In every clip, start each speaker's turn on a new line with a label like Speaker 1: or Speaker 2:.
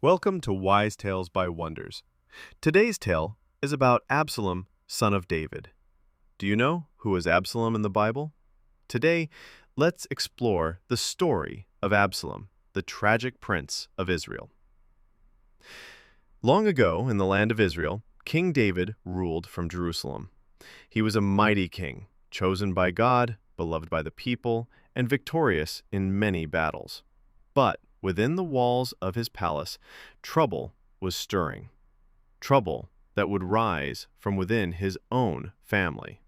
Speaker 1: Welcome to Wise Tales by Wonders. Today's tale is about Absalom, son of David. Do you know who was Absalom in the Bible? Today, let's explore the story of Absalom, the tragic prince of Israel. Long ago, in the land of Israel, King David ruled from Jerusalem. He was a mighty king, chosen by God, beloved by the people, and victorious in many battles. But within the walls of his palace, trouble was stirring. Trouble that would rise from within his own family.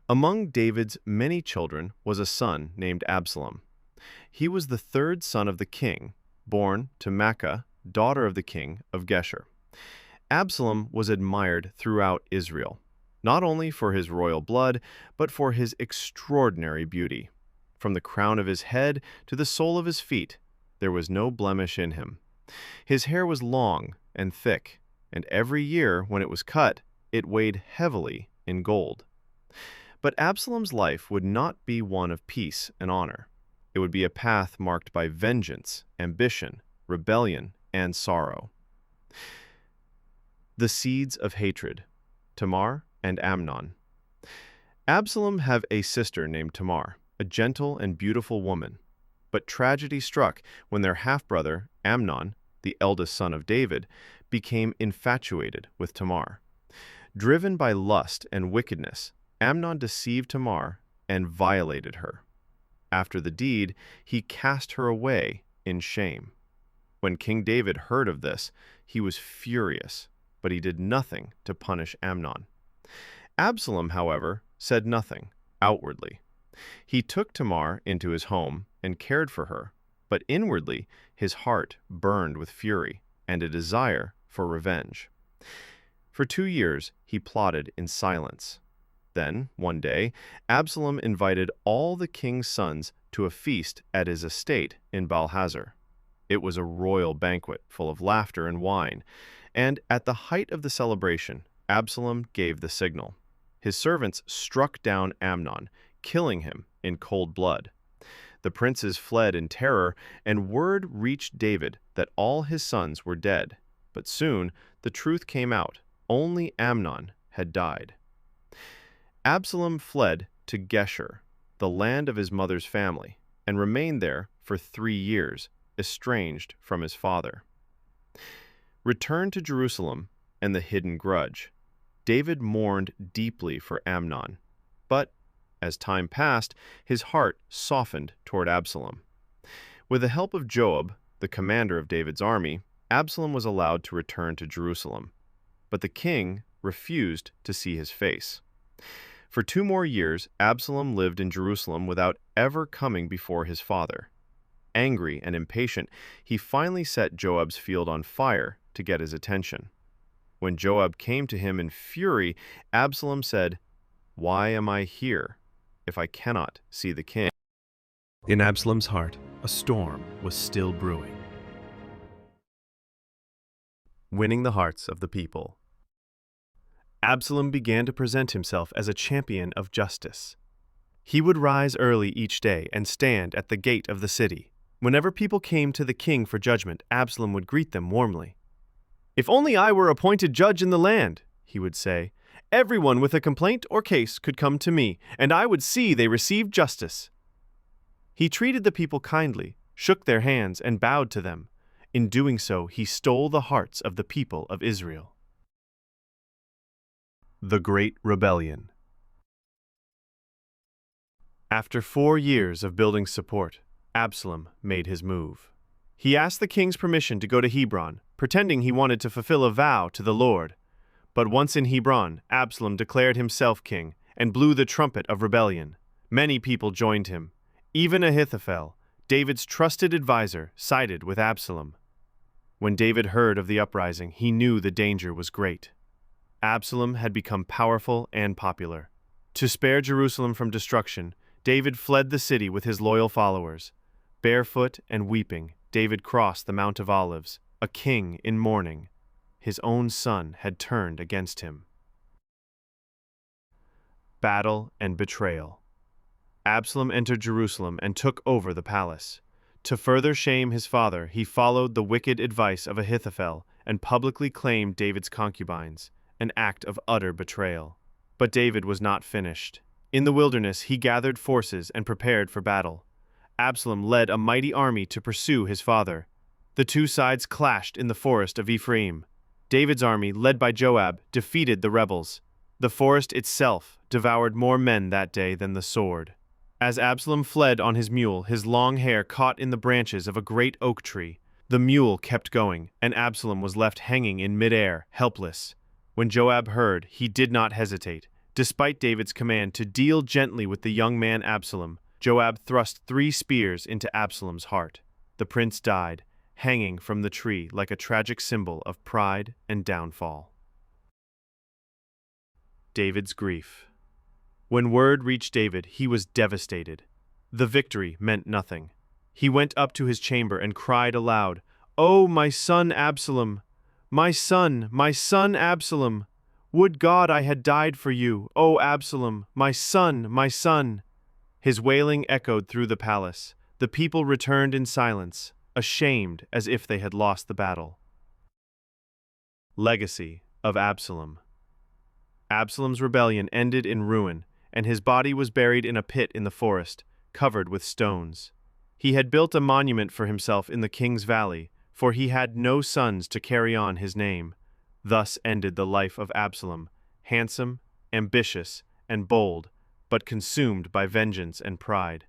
Speaker 1: Among David's many children was a son named Absalom. He was the third son of the king, born to Maacah, daughter of the king of Geshur. Absalom was admired throughout Israel, not only for his royal blood, but for his extraordinary beauty. From the crown of his head to the sole of his feet, there was no blemish in him. His hair was long and thick, and every year when it was cut, it weighed heavily in gold. But Absalom's life would not be one of peace and honor. It would be a path marked by vengeance, ambition, rebellion, and sorrow. The seeds of hatred, Tamar and Amnon. Absalom had a sister named Tamar, a gentle and beautiful woman. But tragedy struck when their half-brother, Amnon, the eldest son of David, became infatuated with Tamar. Driven by lust and wickedness, Amnon deceived Tamar and violated her. After the deed, he cast her away in shame. When King David heard of this, he was furious, but he did nothing to punish Amnon. Absalom, however, said nothing outwardly. He took Tamar into his home and cared for her, but inwardly his heart burned with fury and a desire for revenge. For 2 years he plotted in silence. Then, one day, Absalom invited all the king's sons to a feast at his estate in Baal-hazor. It was a royal banquet full of laughter and wine, and at the height of the celebration, Absalom gave the signal. His servants struck down Amnon, killing him in cold blood. The princes fled in terror, and word reached David that all his sons were dead. But soon the truth came out. Only Amnon had died. Absalom fled to Geshur, the land of his mother's family, and remained there for 3 years, estranged from his father. Returned to Jerusalem and the hidden grudge, David mourned deeply for Amnon, but as time passed, his heart softened toward Absalom. With the help of Joab, the commander of David's army, Absalom was allowed to return to Jerusalem, but the king refused to see his face. For 2 more years, Absalom lived in Jerusalem without ever coming before his father. Angry and impatient, he finally set Joab's field on fire to get his attention. When Joab came to him in fury, Absalom said, "Why am I here if I cannot see the king?" In Absalom's heart, a storm was still brewing. Winning the hearts of the people. Absalom began to present himself as a champion of justice. He would rise early each day and stand at the gate of the city. Whenever people came to the king for judgment, Absalom would greet them warmly. "If only I were appointed judge in the land," he would say. "Everyone with a complaint or case could come to me, and I would see they received justice." He treated the people kindly, shook their hands, and bowed to them. In doing so, he stole the hearts of the people of Israel. The Great Rebellion. After 4 years of building support, Absalom made his move. He asked the king's permission to go to Hebron, pretending he wanted to fulfill a vow to the Lord. But once in Hebron, Absalom declared himself king and blew the trumpet of rebellion. Many people joined him. Even Ahithophel, David's trusted advisor, sided with Absalom. When David heard of the uprising, he knew the danger was great. Absalom had become powerful and popular. To spare Jerusalem from destruction, David fled the city with his loyal followers. Barefoot and weeping, David crossed the Mount of Olives, a king in mourning. His own son had turned against him. Battle and betrayal. Absalom entered Jerusalem and took over the palace. To further shame his father, he followed the wicked advice of Ahithophel and publicly claimed David's concubines, an act of utter betrayal. But David was not finished. In the wilderness, he gathered forces and prepared for battle. Absalom led a mighty army to pursue his father. The two sides clashed in the forest of Ephraim. David's army, led by Joab, defeated the rebels. The forest itself devoured more men that day than the sword. As Absalom fled on his mule, his long hair caught in the branches of a great oak tree. The mule kept going, and Absalom was left hanging in midair, helpless. When Joab heard, he did not hesitate. Despite David's command to deal gently with the young man Absalom, Joab thrust 3 spears into Absalom's heart. The prince died, hanging from the tree like a tragic symbol of pride and downfall. David's grief. When word reached David, he was devastated. The victory meant nothing. He went up to his chamber and cried aloud, "Oh, my son Absalom! My son Absalom! Would God I had died for you, O Absalom, my son, my son!" His wailing echoed through the palace. The people returned in silence, ashamed as if they had lost the battle. Legacy of Absalom. Absalom's rebellion ended in ruin, and his body was buried in a pit in the forest, covered with stones. He had built a monument for himself in the king's valley, for he had no sons to carry on his name. Thus ended the life of Absalom, handsome, ambitious, and bold, but consumed by vengeance and pride.